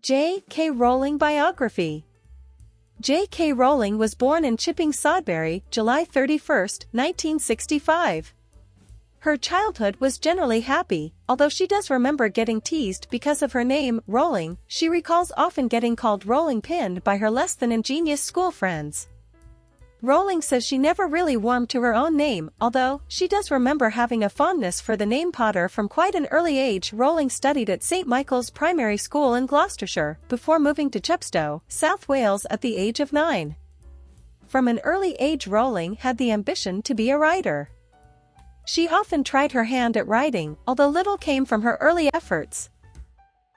J.K. Rowling biography. J.K. Rowling was born in Chipping Sodbury, July 31, 1965. Her childhood was generally happy, although she does remember getting teased because of her name, Rowling. She recalls often getting called Rolling Pin by her less than ingenious school friends. Rowling says she never really warmed to her own name, although she does remember having a fondness for the name Potter from quite an early age. Rowling studied at St. Michael's Primary School in Gloucestershire, before moving to Chepstow, South Wales at the age of 9. From an early age, Rowling had the ambition to be a writer. She often tried her hand at writing, although little came from her early efforts.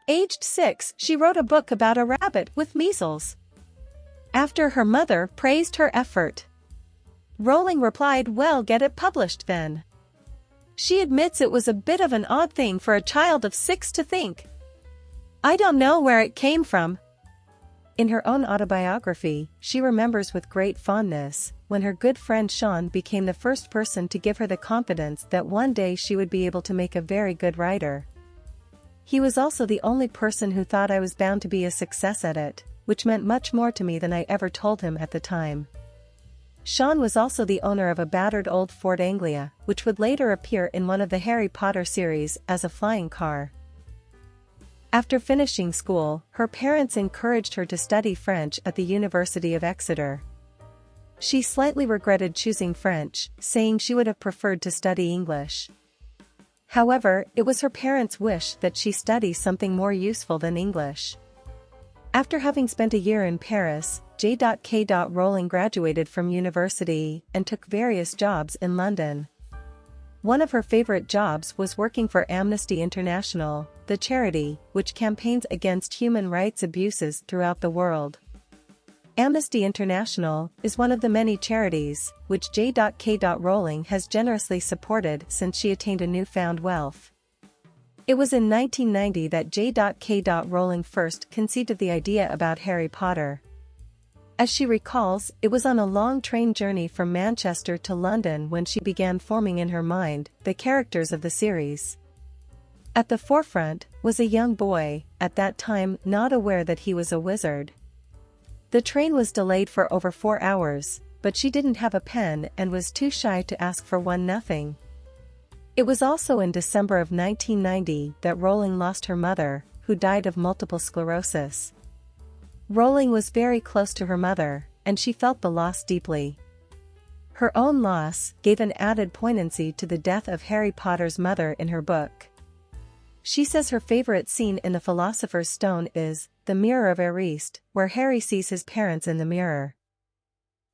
Aged 6, she wrote a book about a rabbit with measles. After her mother praised her effort, Rowling replied, "Well, get it published then." She admits it was a bit of an odd thing for a child of 6 to think. "I don't know where it came from." In her own autobiography, she remembers with great fondness when her good friend Sean became the first person to give her the confidence that one day she would be able to make a very good writer. "He was also the only person who thought I was bound to be a success at it, which meant much more to me than I ever told him at the time." Sean was also the owner of a battered old Ford Anglia, which would later appear in one of the Harry Potter series as a flying car. After finishing school, her parents encouraged her to study French at the University of Exeter. She slightly regretted choosing French, saying she would have preferred to study English. However, it was her parents' wish that she study something more useful than English. After having spent a year in Paris, J.K. Rowling graduated from university and took various jobs in London. One of her favorite jobs was working for Amnesty International, the charity which campaigns against human rights abuses throughout the world. Amnesty International is one of the many charities which J.K. Rowling has generously supported since she attained a newfound wealth. It was in 1990 that J.K. Rowling first conceived of the idea about Harry Potter. As she recalls, it was on a long train journey from Manchester to London when she began forming in her mind the characters of the series. At the forefront was a young boy, at that time not aware that he was a wizard. The train was delayed for over 4 hours, but she didn't have a pen and was too shy to ask for one. Nothing. It was also in December of 1990 that Rowling lost her mother, who died of multiple sclerosis. Rowling was very close to her mother, and she felt the loss deeply. Her own loss gave an added poignancy to the death of Harry Potter's mother in her book. She says her favorite scene in The Philosopher's Stone is The Mirror of Erised, where Harry sees his parents in the mirror.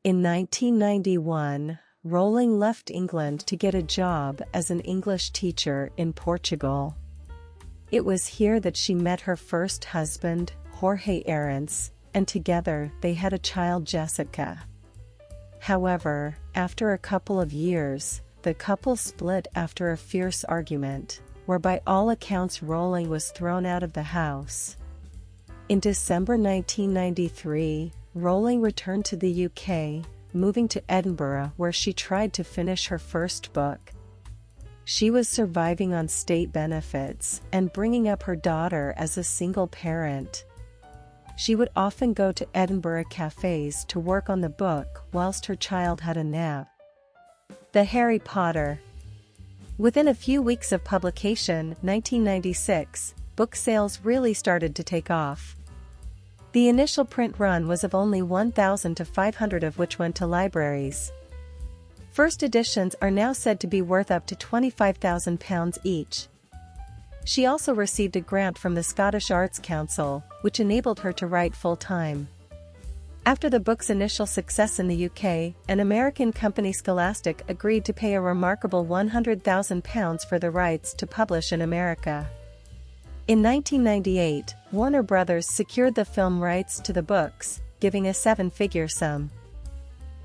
In 1991, Rowling left England to get a job as an English teacher in Portugal. It was here that she met her first husband, Jorge Arance, and together they had a child, Jessica. However, after a couple of years, the couple split after a fierce argument, where by all accounts Rowling was thrown out of the house. In December 1993, Rowling returned to the UK, moving to Edinburgh where she tried to finish her first book. She was surviving on state benefits and bringing up her daughter as a single parent. She would often go to Edinburgh cafes to work on the book whilst her child had a nap. The Harry Potter. Within a few weeks of publication, 1996, book sales really started to take off. The initial print run was of only 1,000 to 500, of which went to libraries. First editions are now said to be worth up to £25,000 each. She also received a grant from the Scottish Arts Council, which enabled her to write full-time. After the book's initial success in the UK, an American company, Scholastic, agreed to pay a remarkable £100,000 for the rights to publish in America. In 1998, Warner Brothers secured the film rights to the books, giving a 7-figure sum.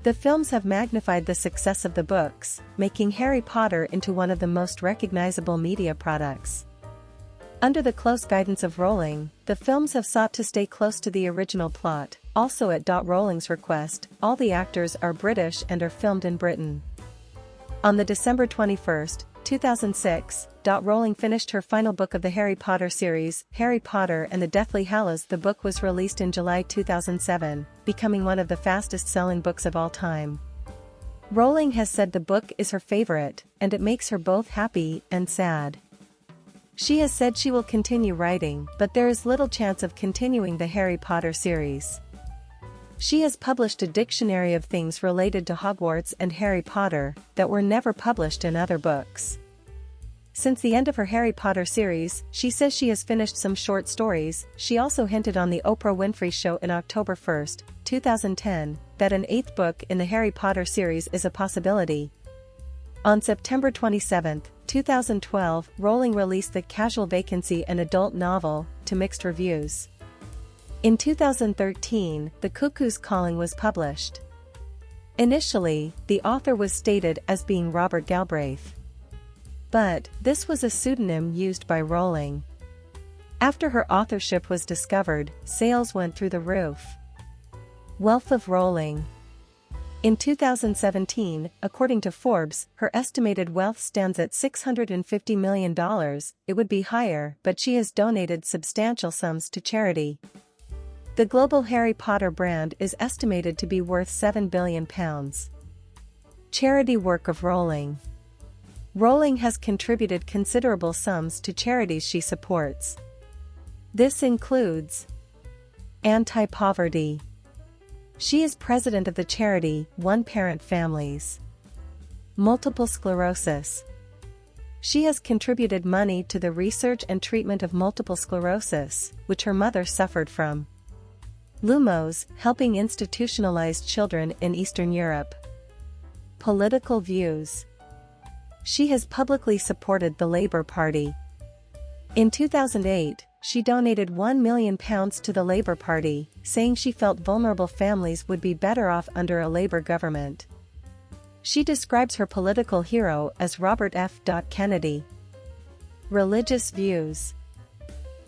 The films have magnified the success of the books, making Harry Potter into one of the most recognizable media products. Under the close guidance of Rowling, the films have sought to stay close to the original plot. Also at Rowling's request, all the actors are British and are filmed in Britain. On the December 21, 2006, Rowling finished her final book of the Harry Potter series, Harry Potter and the Deathly Hallows. The book was released in July 2007, becoming one of the fastest-selling books of all time. Rowling has said the book is her favorite, and it makes her both happy and sad. She has said she will continue writing, but there is little chance of continuing the Harry Potter series. She has published a dictionary of things related to Hogwarts and Harry Potter that were never published in other books. Since the end of her Harry Potter series, she says she has finished some short stories. She also hinted on the Oprah Winfrey Show in October 1, 2010, that an 8th book in the Harry Potter series is a possibility. On September 27, 2012, Rowling released The Casual Vacancy, an adult novel, to mixed reviews. In 2013, The Cuckoo's Calling was published. Initially, the author was stated as being Robert Galbraith. But this was a pseudonym used by Rowling. After her authorship was discovered, sales went through the roof. Wealth of Rowling. In 2017, according to Forbes, her estimated wealth stands at $650 million. It would be higher, but she has donated substantial sums to charity. The global Harry Potter brand is estimated to be worth £7 billion. Charity work of Rowling. Rowling has contributed considerable sums to charities she supports. This includes anti-poverty. She is president of the charity One Parent Families. Multiple sclerosis. She has contributed money to the research and treatment of multiple sclerosis, which her mother suffered from. Lumos, helping institutionalized children in Eastern Europe. Political views. She has publicly supported the Labour Party. In 2008, she donated £1 million to the Labour Party, saying she felt vulnerable families would be better off under a Labour government. She describes her political hero as Robert F. Kennedy. Religious views.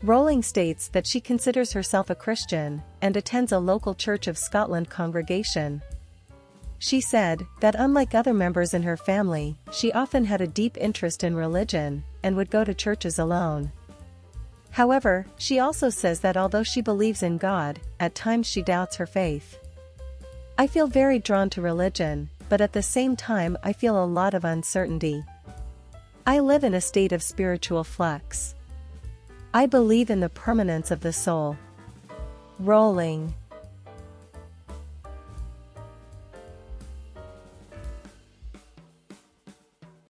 Rowling states that she considers herself a Christian, and attends a local Church of Scotland congregation. She said that unlike other members in her family, she often had a deep interest in religion, and would go to churches alone. However, she also says that although she believes in God, at times she doubts her faith. I feel very drawn to religion, but at the same time I feel a lot of uncertainty. I live in a state of spiritual flux. I believe in the permanence of the soul. Rowling.